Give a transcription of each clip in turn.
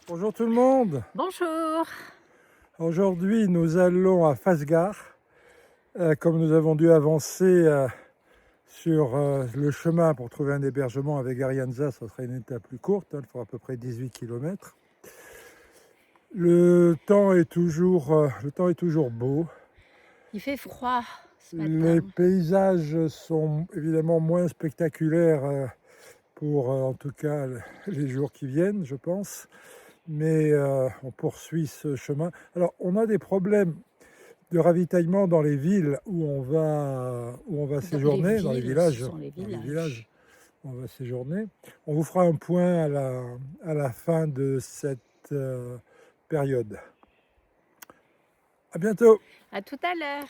Bonjour tout le monde. Bonjour. Aujourd'hui, nous allons à Fasgard. Comme nous avons dû avancer sur le chemin pour trouver un hébergement avec Arianza, ce serait une étape plus courte, il faudra à peu près 18 km. Le temps est toujours beau. Il fait froid ce Les matin. paysages sont évidemment moins spectaculaires pour en tout cas les jours qui viennent, je pense. Mais on poursuit ce chemin. Alors, on a des problèmes de ravitaillement dans les villes où on va séjourner, dans les villages, où on va séjourner. On vous fera un point à la fin de cette période. À bientôt. À tout à l'heure.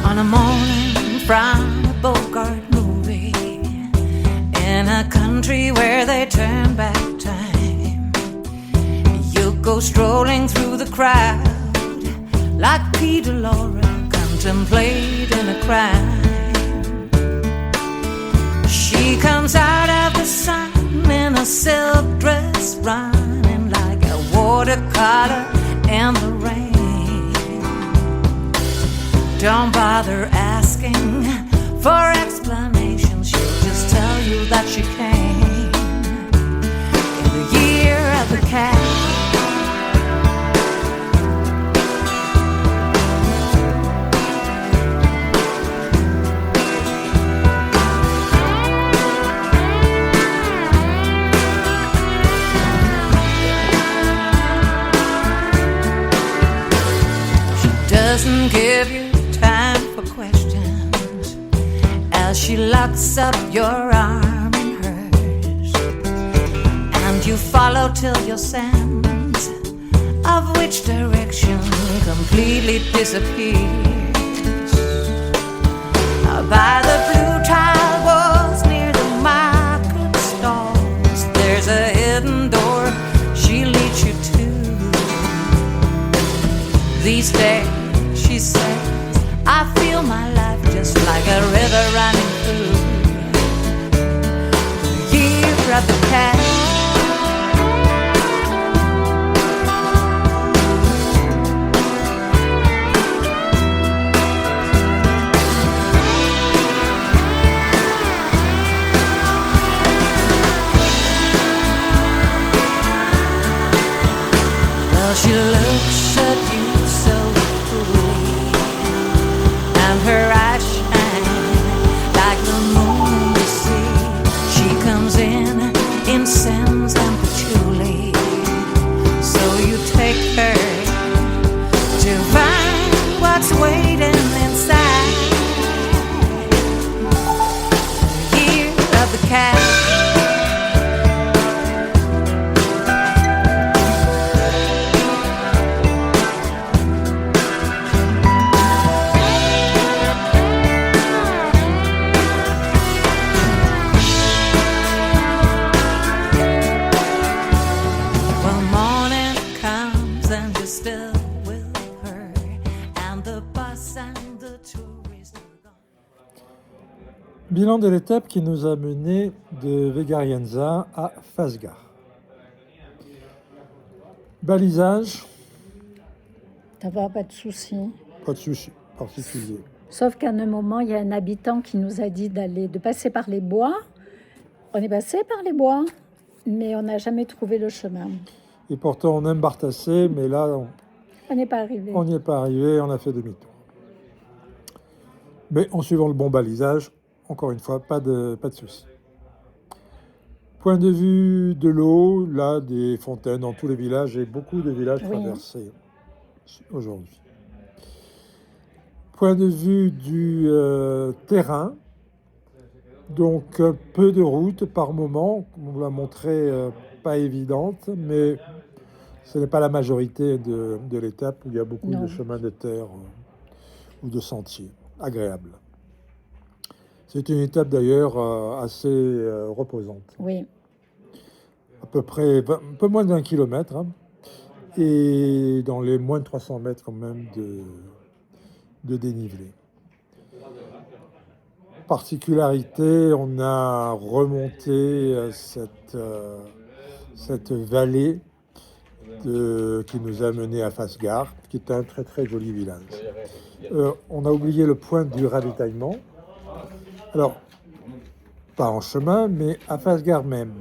On a morning from a Bogart movie, in a country where they turn back time, you go strolling through the crowd like Peter Lorre contemplating a crime. She comes out of the sun in a silk dress, running like a watercolor in the rain. Don't bother asking for explanations, she'll just tell you that she came in the year of the cat. She doesn't give you time for questions, as she locks up your arm in hers, and you follow till your sense of which direction completely disappears. By the blue tile walls near the market stalls, there's a hidden door she leads you to. These days, she says, I feel my life just like a river running through the year of the cat. She looks at you so cruelly, and her eyes shine like the moon you see. She comes in scents and patchouli, so you take her to find what's waiting inside. The year of the cat. Bilan de l'étape qui nous a mené de Vegarienza à Fastgar. Balisage, Ça va, pas de souci. pas de souci particulier. Sauf qu'à un moment, il y a un habitant qui nous a dit de passer par les bois. On est passé par les bois, mais on n'a jamais trouvé le chemin. Et pourtant, on aime Bartassé, mais là, On n'est pas arrivé. on n'y est pas arrivé, on a fait demi-tour. Mais en suivant le bon balisage, encore une fois, pas de souci. Point de vue de l'eau, là, des fontaines dans tous les villages, et beaucoup de villages Oui. traversés aujourd'hui. Point de vue du terrain, donc peu de routes par moment, on vous l'a montré, pas évidente, mais ce n'est pas la majorité de l'étape où il y a beaucoup Non. de chemins de terre ou de sentiers agréables. C'est une étape d'ailleurs assez reposante, Oui, à peu près un peu moins d'1 kilomètre, hein, et dans les moins de 300 mètres quand même de dénivelé. Particularité, on a remonté cette vallée qui nous a mené à Fastgar, qui est un très très joli village. On a oublié le point du ravitaillement. Alors, pas en chemin, mais à Fastgar même.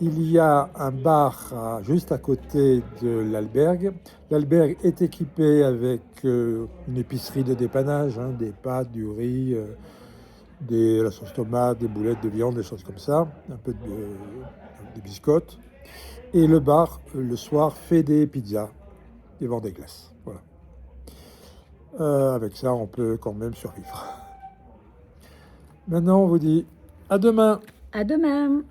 Il y a un bar juste à côté de l'albergue. L'albergue est équipée avec une épicerie de dépannage, hein, des pâtes, du riz, la sauce tomate, des boulettes de viande, des choses comme ça, un peu de biscottes. Et le bar, le soir, fait des pizzas et vend des glaces. Voilà. Avec ça, on peut quand même survivre. Maintenant, on vous dit à demain. à demain.